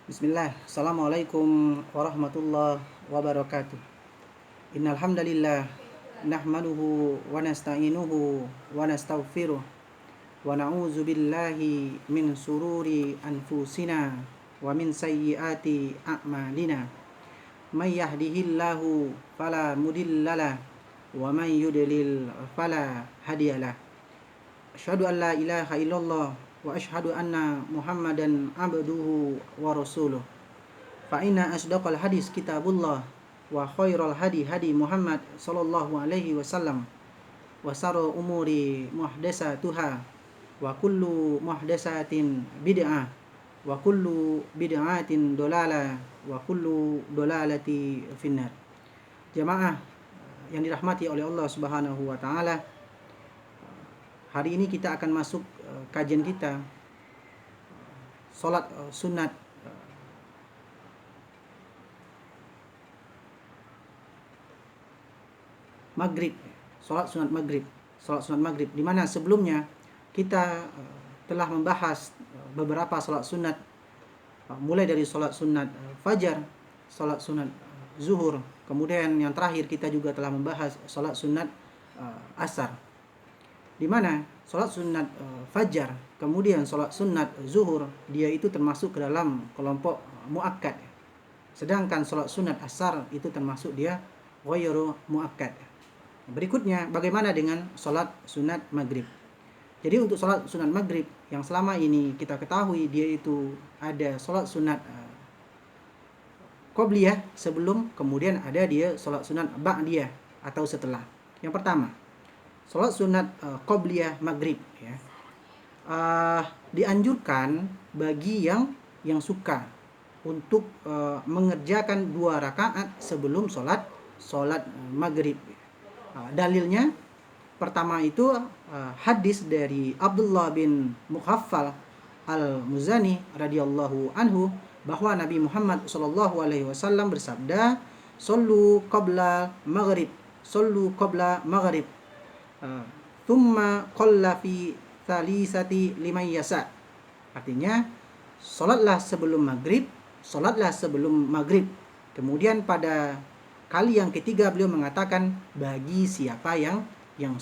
Bismillah, Assalamualaikum warahmatullahi wabarakatuh. Innal hamdalillah nahmaduhu wa nasta'inuhu wa nastaghfiruh wa na'udzu billahi min sururi anfusina wa min sayyiati a'malina. May yahdihillahu fala mudhillalah wa may yudlil fala hadiyalah. Asyhadu an la ilaha illallah wa asyhadu anna Muhammadan abduhu wa rasuluh. Fa inna asdaqal hadis kitabullah wa khairal hadi hadi Muhammad sallallahu alaihi wasallam wa sarul umuri muhdasatuha wa kullu muhdasatin bid'ah wa kullu bid'atin dolalah wa kullu dolalati finnar. Jamaah yang dirahmati oleh Allah Subhanahu wa taala, hari ini kita akan masuk kajian kita salat sunat maghrib, salat sunat maghrib, di mana sebelumnya kita telah membahas beberapa salat sunat, mulai dari salat sunat fajar, salat sunat zuhur, kemudian yang terakhir kita juga telah membahas salat sunat asar, di mana salat sunat fajar kemudian salat sunat zuhur dia itu termasuk ke dalam kelompok muakkad, sedangkan salat sunat asar itu termasuk dia ghairu muakkad. Berikutnya, bagaimana dengan sholat sunat maghrib? Jadi untuk sholat sunat maghrib yang selama ini kita ketahui dia itu ada sholat sunat qobliyah sebelum, kemudian ada dia sholat sunat ba'diyah atau setelah. Yang pertama, sholat sunat qobliyah maghrib ya, dianjurkan bagi yang suka untuk mengerjakan 2 rakaat sebelum sholat maghrib. Dalilnya pertama itu hadis dari Abdullah bin Mughaffal al-Muzani radhiyallahu anhu, bahwa Nabi Muhammad sallallahu alaihi wasallam bersabda, "Shallu qabla maghrib, shallu qabla maghrib, thumma qalla fi thalisati liman yasa." Artinya, salatlah sebelum maghrib. Kemudian pada kali yang ketiga beliau mengatakan bagi siapa yang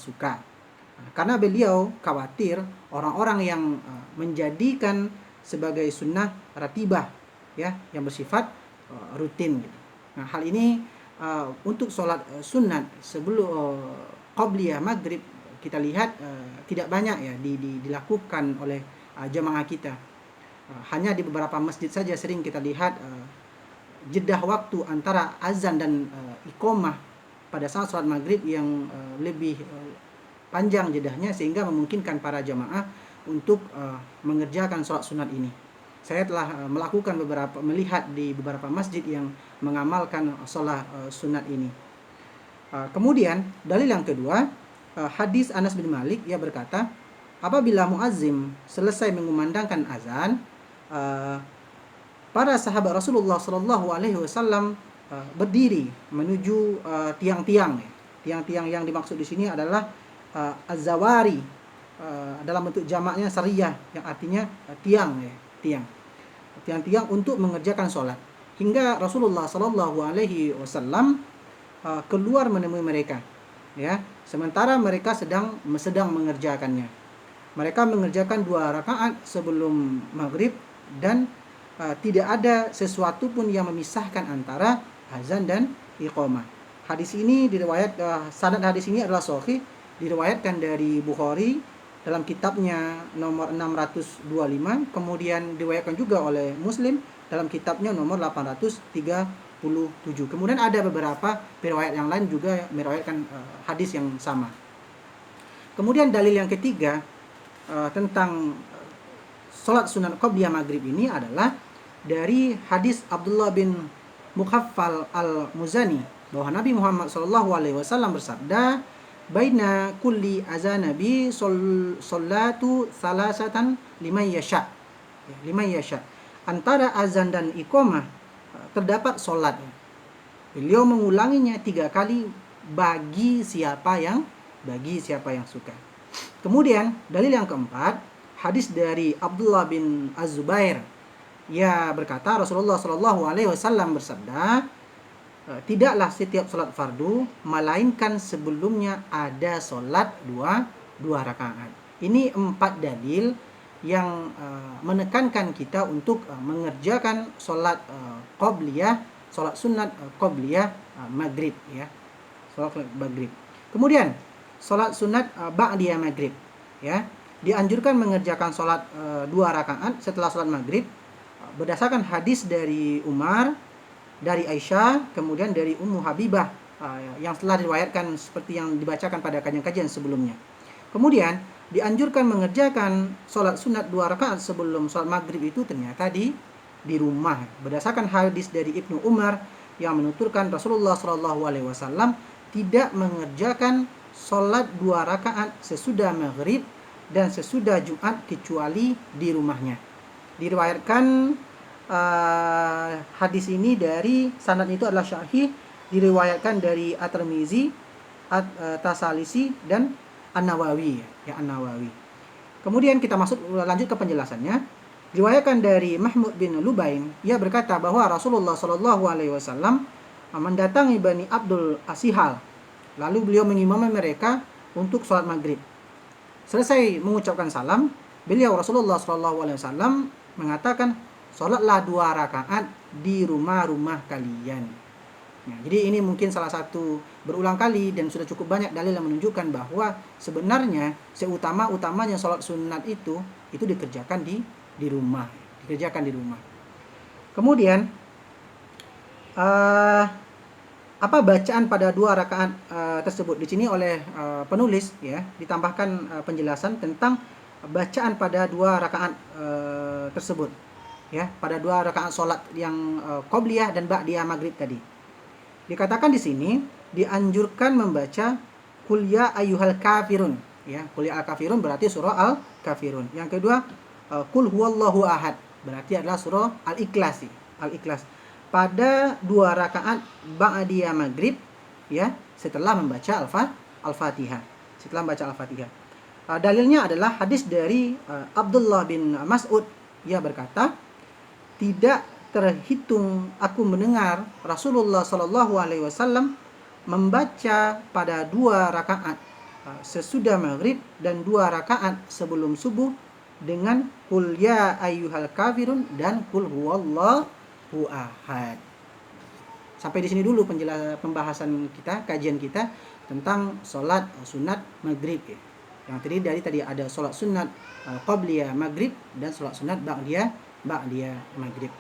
suka. Karena beliau khawatir orang-orang yang menjadikan sebagai sunnah ratibah ya, yang bersifat rutin gitu. Nah, hal ini untuk sholat sunat sebelum qobliyah maghrib kita lihat tidak banyak ya dilakukan oleh jamaah kita. Hanya di beberapa masjid saja sering kita lihat jedah waktu antara azan dan iqamah pada saat sholat maghrib yang lebih panjang jedahnya, sehingga memungkinkan para jamaah untuk mengerjakan sholat sunat ini. Saya telah melihat di beberapa masjid yang mengamalkan sholat sunat ini. Kemudian dalil yang kedua, hadis Anas bin Malik, ia berkata, apabila muazzim selesai mengumandangkan azan, para sahabat Rasulullah Shallallahu Alaihi Wasallam berdiri menuju tiang-tiang. Tiang-tiang yang dimaksud di sini adalah az-zawari, dalam bentuk jamaknya sariyah, yang artinya tiang-tiang untuk mengerjakan sholat. Hingga Rasulullah Shallallahu Alaihi Wasallam keluar menemui mereka, ya. Sementara mereka sedang mengerjakannya. Mereka mengerjakan 2 rakaat sebelum maghrib dan tidak ada sesuatu pun yang memisahkan antara azan dan iqamah. Hadis ini sanad hadis ini adalah sahih, diriwayatkan dari Bukhari dalam kitabnya nomor 625, kemudian diriwayatkan juga oleh Muslim dalam kitabnya nomor 837. Kemudian ada beberapa riwayat yang lain juga meriwayatkan hadis yang sama. Kemudian dalil yang ketiga tentang salat sunat qobliyah maghrib ini adalah dari hadis Abdullah bin Mughaffal al-Muzani, bahwa Nabi Muhammad SAW bersabda, baina kulli azanabi sholatu salasatan liman yasha. Antara azan dan iqamah terdapat solat. Beliau mengulanginya 3 kali bagi siapa yang suka. Kemudian dalil yang keempat, hadis dari Abdullah bin Az-Zubair Ia berkata, Rasulullah Shallallahu Alaihi Wasallam bersabda, tidaklah setiap sholat fardu melainkan sebelumnya ada sholat dua rakaat. Ini 4 dalil yang menekankan kita untuk mengerjakan sholat qobliyah, sholat sunat qobliyah maghrib, ya, sholat maghrib. Kemudian sholat sunat ba'diyah maghrib, ya, dianjurkan mengerjakan sholat 2 rakaat setelah sholat maghrib berdasarkan hadis dari Umar, dari Aisyah, kemudian dari Ummu Habibah yang telah diriwayatkan seperti yang dibacakan pada kajian-kajian sebelumnya. Kemudian dianjurkan mengerjakan sholat sunat 2 rakaat sebelum sholat maghrib itu ternyata di rumah, berdasarkan hadis dari Ibnu Umar yang menuturkan Rasulullah SAW tidak mengerjakan sholat 2 rakaat sesudah maghrib dan sesudah Jumat kecuali di rumahnya. Diriwayatkan hadis ini dari sanad itu adalah syahih, diriwayatkan dari At-Tirmizi, At-Tasalisi dan An-Nawawi, ya, An-Nawawi. Kemudian kita lanjut ke penjelasannya. Diriwayatkan dari Mahmud bin Lubain, ia berkata bahwa Rasulullah Shallallahu Alaihi Wasallam mendatangi Bani Abdul Asihal, lalu beliau mengimami mereka untuk sholat maghrib. Selesai mengucapkan salam, beliau Rasulullah Shallallahu Alaihi Wasallam mengatakan, sholatlah 2 rakaat di rumah-rumah kalian. Nah, jadi ini mungkin salah satu berulang kali dan sudah cukup banyak dalil yang menunjukkan bahwa sebenarnya seutama-utamanya sholat sunat itu dikerjakan di rumah, dikerjakan di rumah. Kemudian apa bacaan pada 2 rakaat tersebut? Di sini oleh penulis, ya, ditambahkan penjelasan tentang bacaan pada 2 rakaat tersebut, ya, pada 2 rakaat sholat yang qobliyah dan ba'diyah maghrib tadi. Dikatakan di sini dianjurkan membaca Qul ya ayyuhal kafirun, ya, Qul ya al-kafirun berarti surah al-kafirun. Yang kedua Qul huwallahu ahad berarti adalah surah al-ikhlas, pada 2 rakaat ba'diyah maghrib, ya, setelah membaca al-Fatihah, dalilnya adalah hadis dari Abdullah bin Mas'ud. Ia berkata, tidak terhitung aku mendengar Rasulullah Shallallahu Alaihi Wasallam membaca pada 2 rakaat sesudah maghrib dan 2 rakaat sebelum subuh dengan Qul ya ayyuhal kafirun dan Qul huwallahu ahad. Sampai di sini dulu pembahasan kita, kajian kita tentang sholat sunat maghrib, ya. Yang tadi ada sholat sunat qobliyah maghrib dan sholat sunat ba'diyah maghrib.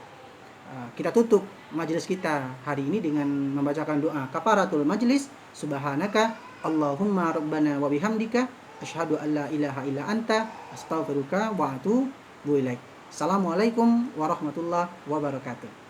Kita tutup majelis kita hari ini dengan membacakan doa kafaratul majlis. Subhanaka Allahumma rabbana wa bihamdika asyhadu an la ilaha illa anta astaghfiruka wa atubu ilaik. Assalamualaikum warahmatullahi wabarakatuh.